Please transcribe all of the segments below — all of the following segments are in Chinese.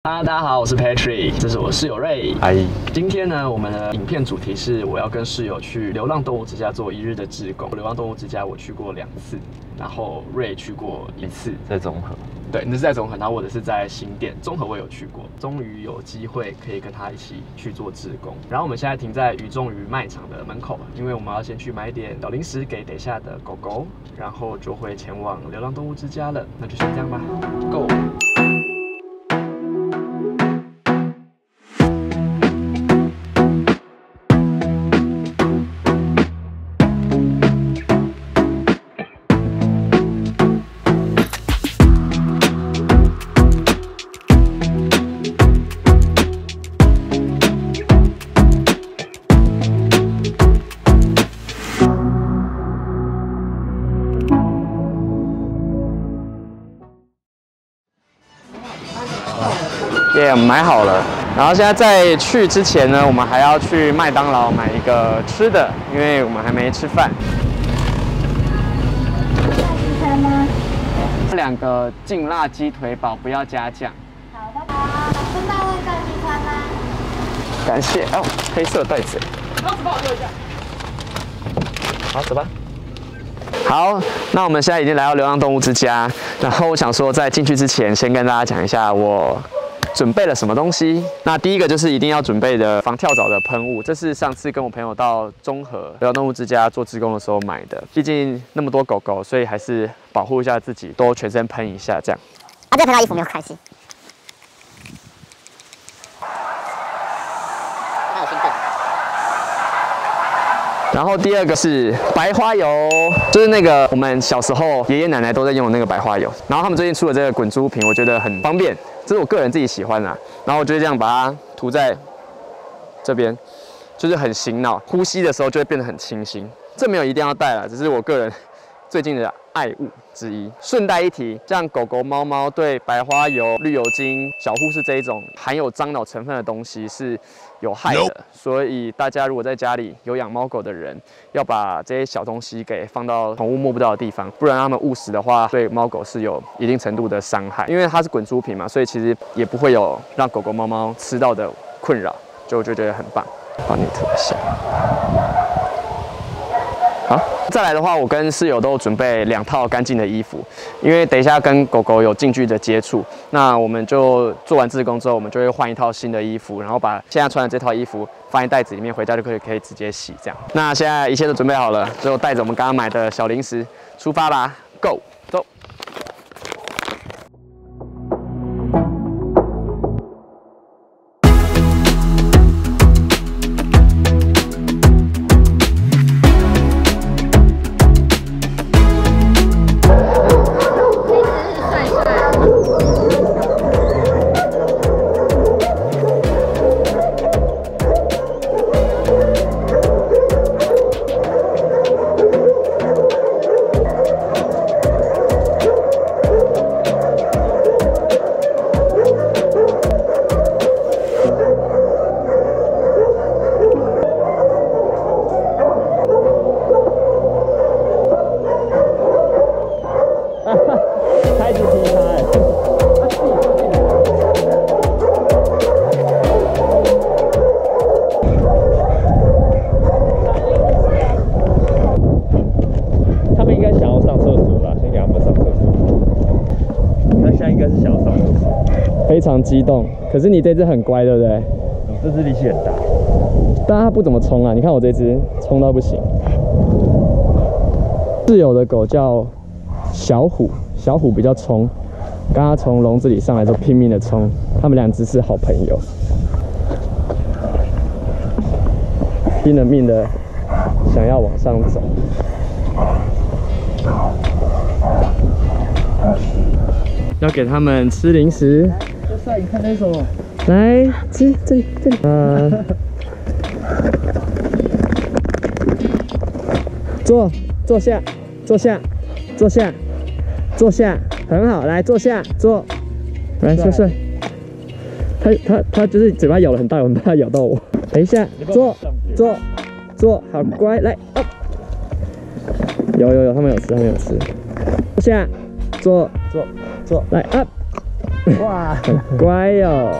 大家好，我是 Patrick， 这是我室友 Ray。嗨，今天呢，我们的影片主题是我要跟室友去流浪动物之家做1日的志工。流浪动物之家我去过2次，然后 Ray 去过1次，在中和。对，那是在中和，然后我的是在新店。中和我有去过，终于有机会可以跟他一起去做志工。然后我们现在停在鱼中鱼卖场的门口，因为我们要先去买点小零食给等下的狗狗，然后就会前往流浪动物之家了。那就先这样吧 ，Go！我们买好了，然后现在在去之前呢，我们还要去麦当劳买一个吃的，因为我们还没吃饭。大餐吗2个劲辣鸡腿堡，不要加酱。好的。顺带问大鸡餐吗？感谢哦，黑色袋子。刀子帮我丢一下。好，走吧。好，那我们现在已经来到流浪动物之家，然后我想说，在进去之前，先跟大家讲一下我准备了什么东西。那第一个就是一定要准备的防跳蚤的喷雾，这是上次跟我朋友到中和流浪动物之家做志工的时候买的。毕竟那么多狗狗，所以还是保护一下自己，多全身喷一下这样。啊，这喷到衣服没有关系。还有兴奋。然后第二个是白花油，就是那个我们小时候爷爷奶奶都在用的那个白花油。然后他们最近出了这个滚珠瓶，我觉得很方便，这是我个人自己喜欢啦。然后我就这样把它涂在这边，就是很醒脑，呼吸的时候就会变得很清新。这没有一定要带啦，只是我个人最近的爱物之一。顺带一提，像狗狗、猫猫对白花油、绿油精、小护士这一种含有樟脑成分的东西是有害的，所以大家如果在家里有养猫狗的人，要把这些小东西给放到宠物摸不到的地方，不然它们误食的话，对猫狗是有一定程度的伤害。因为它是滚珠瓶嘛，所以其实也不会有让狗狗、猫猫吃到的困扰，就觉得很棒。帮你涂一下。好，再来的话，我跟室友都准备2套干净的衣服，因为等一下跟狗狗有近距离的接触，那我们就做完志工之后，我们就会换一套新的衣服，然后把现在穿的这套衣服放在袋子里面，回家就可以直接洗这样。那现在一切都准备好了，最后带着我们刚刚买的小零食出发吧 ，Go， 走。开始踢他哎！他们应该想要上厕所吧？先给他们上厕所。他现在应该是想要上厕所。非常激动，可是你这只很乖，对不对？这只力气很大，但它不怎么冲啊！你看我这只冲到不行。室友的狗叫小虎，小虎比较冲，刚刚从笼子里上来之后拼命的冲，他们2只是好朋友，拼了命的想要往上走。要给他们吃零食。就帅，你看那什么？来吃这里。坐下，很好，来坐下，坐，来睡。它就是嘴巴咬了很大，我很怕它咬到我。等一下，坐，好乖，来 up。有，他们有吃。坐下，坐，来 up。哇，乖哟。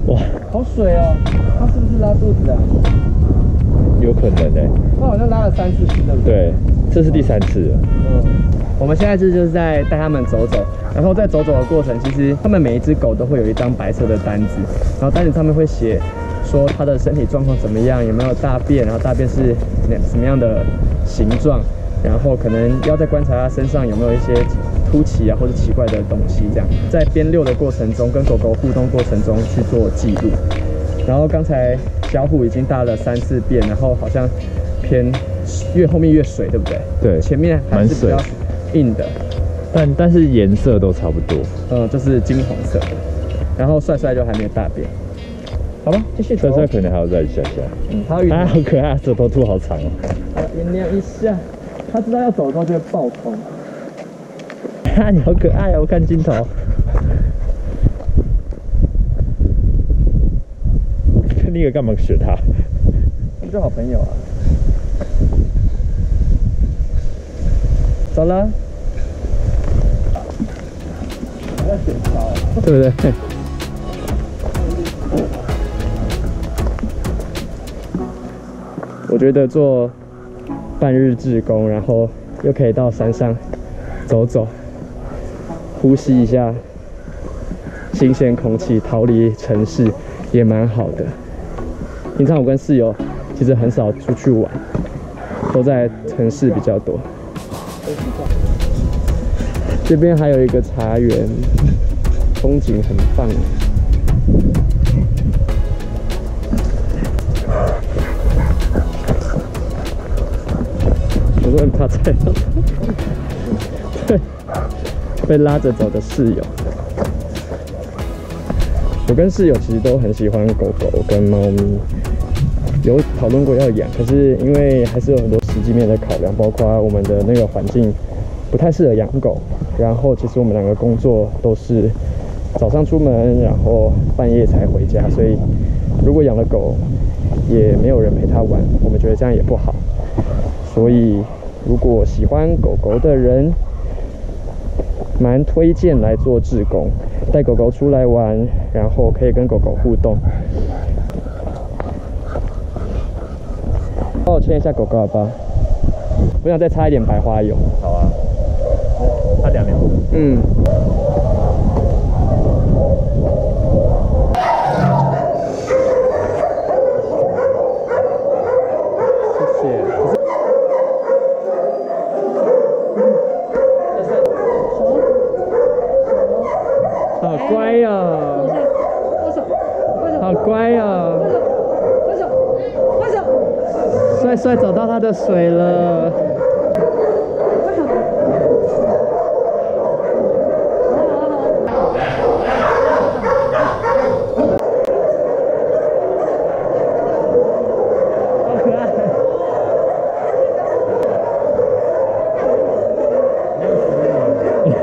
哇，好水哦！它是不是拉肚子啊？有可能哎、它好像拉了3次，对不对？对，这是第3次了。我们现在就是在带他们走走，然后在走走的过程，其实他们每一只狗都会有一张白色的单子，然后单子上面会写说它的身体状况怎么样，有没有大便，然后大便是什么样的形状，然后可能要再观察它身上有没有一些凸起啊或者奇怪的东西，这样在边遛的过程中跟狗狗互动过程中去做记录。然后刚才小虎已经大了3、4遍，然后好像偏越后面越水，对不对？对，前面还是比较硬的，但是颜色都差不多。就是金黄色的。然后帅帅就还没有大便，好吧，继续走。帅帅可能还要再一下下。他要好可爱，舌头兔好长哦。原谅一下，他知道要走的时候就会爆冲。啊，你好可爱哦！我看镜头。那个干嘛学他？我们是好朋友啊。走了。对不对？我觉得做半日志工，然后又可以到山上走走，呼吸一下新鲜空气，逃离城市也蛮好的。平常我跟室友其实很少出去玩，都在城市比较多。这边还有一个茶园，风景很棒。我都很怕踩到对，被拉着走的室友。我跟室友其实都很喜欢狗狗跟猫咪，有讨论过要养，可是因为还是有很多实际面的考量，包括我们的那个环境不太适合养狗，然后其实我们2个工作都是早上出门，然后半夜才回家，所以如果养了狗也没有人陪它玩，我们觉得这样也不好。所以如果喜欢狗狗的人，蛮推荐来做志工，带狗狗出来玩，然后可以跟狗狗互动。帮我牵一下狗狗好不好？我想再擦一点白花油。好啊，差2秒。嗯。谢谢。好乖哟！好乖哟！帅帅找到他的水了。好可爱！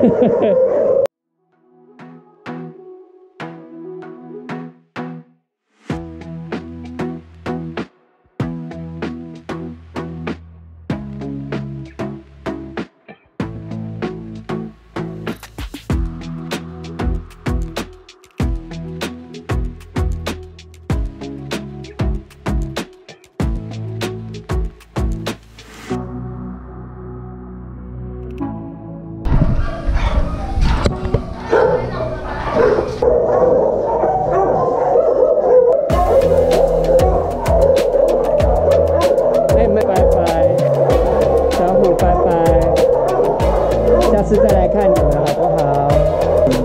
嘿嘿嘿。下次再来看你们好不好？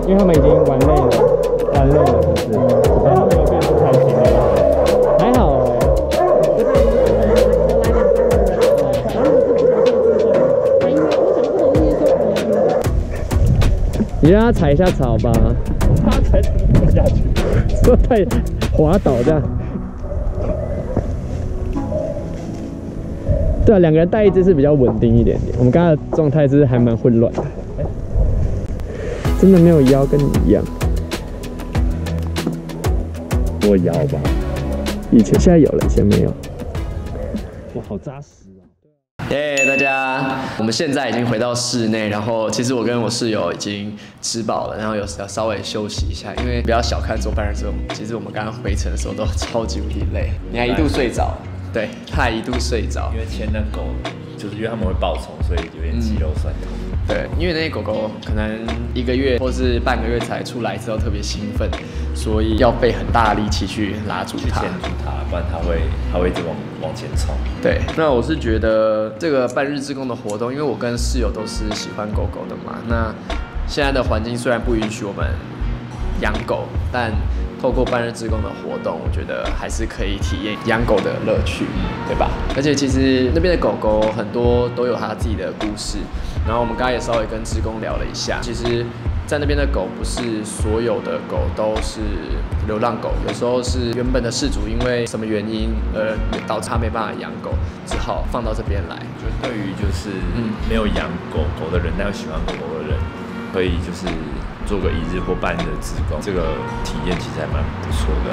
因为他们已经玩累了，是不是？但他们有变不开心了，还好哦。你让他踩一下草吧，他才怎么走下去？说太滑倒这样。对啊，2个人带一只是比较稳定一点点。我们刚刚的状态是还蛮混乱的，真的没有腰跟你一样。我摇吧，以前现在有了，以前没有。哇，好扎实哦！大家，我们现在已经回到室内，然后其实我跟我室友已经吃饱了，然后有稍微休息一下，因为不要小看做半日志工，其实我们刚刚回程的时候都超级无敌累，你还一度睡着，对，他还一度睡着，因为牵那狗，就是因为他们会爆冲，所以有点肌肉酸痛。对，因为那些狗狗可能1个月或是半个月才出来之后特别兴奋，所以要费很大的力气去拉住它，牵住它，不然它会一直往前冲。对，那我是觉得这个半日志工的活动，因为我跟室友都是喜欢狗狗的嘛，那现在的环境虽然不允许我们养狗，但透过半日志工的活动，我觉得还是可以体验养狗的乐趣，对吧？而且其实那边的狗狗很多都有它自己的故事，然后我们刚刚也稍微跟志工聊了一下，其实在那边的狗不是所有的狗都是流浪狗，有时候是原本的饲主因为什么原因而导致他没办法养狗，只好放到这边来。就对于就是没有养狗狗的人，但又喜欢狗狗的人，可以就是做个1日或半日的志工，这个体验其实还蛮不错的。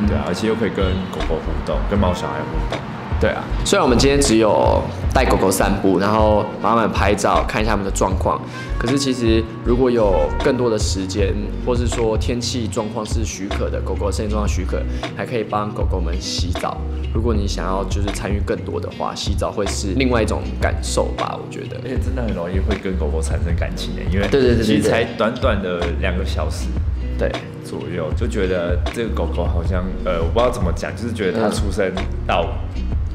对啊，而且又可以跟狗狗互动，跟毛小孩互动。对啊，虽然我们今天只有带狗狗散步，然后帮他们拍照，看一下他们的状况，可是其实如果有更多的时间，或是说天气状况是许可的，狗狗身体状况许可，还可以帮狗狗们洗澡。如果你想要就是参与更多的话，洗澡会是另外一种感受吧，我觉得。而且真的很容易会跟狗狗产生感情的，因为对其实才短短的2个小时。对，左右就觉得这个狗狗好像我不知道怎么讲，就是觉得它出生到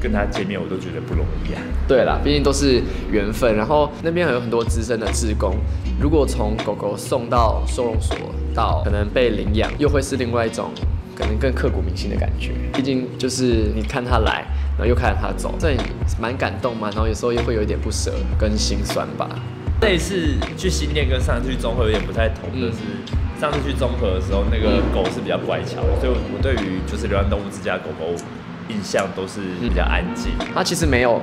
跟它见面，我都觉得不容易啊。对啦，毕竟都是缘分。然后那边还有很多资深的志工，如果从狗狗送到收容所到可能被领养，又会是另外一种可能更刻骨铭心的感觉。毕竟就是你看它来，然后又看着它走，这蛮感动嘛。然后有时候又会有一点不舍跟心酸吧。这一次去新店跟上次去中和有点不太同的是，上次去中和的时候，那个狗是比较乖巧的，所以我对于就是流浪动物之家狗狗印象都是比较安静。它其实没有，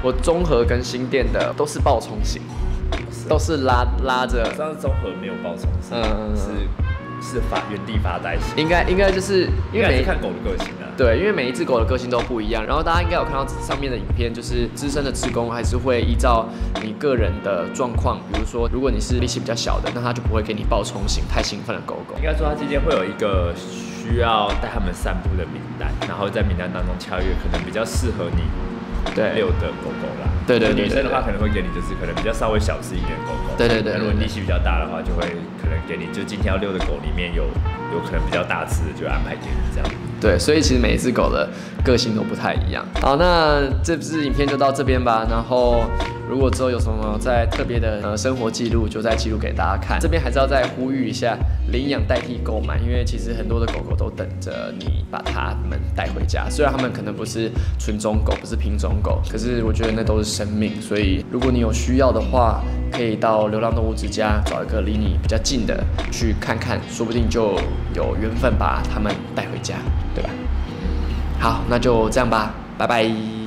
我中和跟新店的都是暴冲型，都是拉着。上次中和没有暴冲型，是原地发呆型。应该就是因为是看狗的个性啊。对，因为每一只狗的个性都不一样。然后大家应该有看到上面的影片，就是资深的志工还是会依照你个人的状况，比如说如果你是力气比较小的，那他就不会给你暴冲型太兴奋的狗狗。应该说他今天会有一个需要带他们散步的名单，然后在名单当中挑一个可能比较适合你遛的狗狗啦。对，女生的话可能会给你就是可能比较稍微小只一点的狗狗。对。如果力气比较大的话，就会可能给你就今天要遛的狗里面有可能比较大只的，就安排给你这样。对，所以其实每一只狗的个性都不太一样。好，那这支影片就到这边吧。然后如果之后有什么在特别的生活记录，就再记录给大家看。这边还是要再呼吁一下，领养代替购买，因为其实很多的狗狗都等着你把它们带回家。虽然它们可能不是纯种狗，不是品种狗，可是我觉得那都是生命。所以如果你有需要的话，可以到流浪动物之家找一个离你比较近的去看看，说不定就有缘分把它们带回家，对吧？好，那就这样吧，拜拜。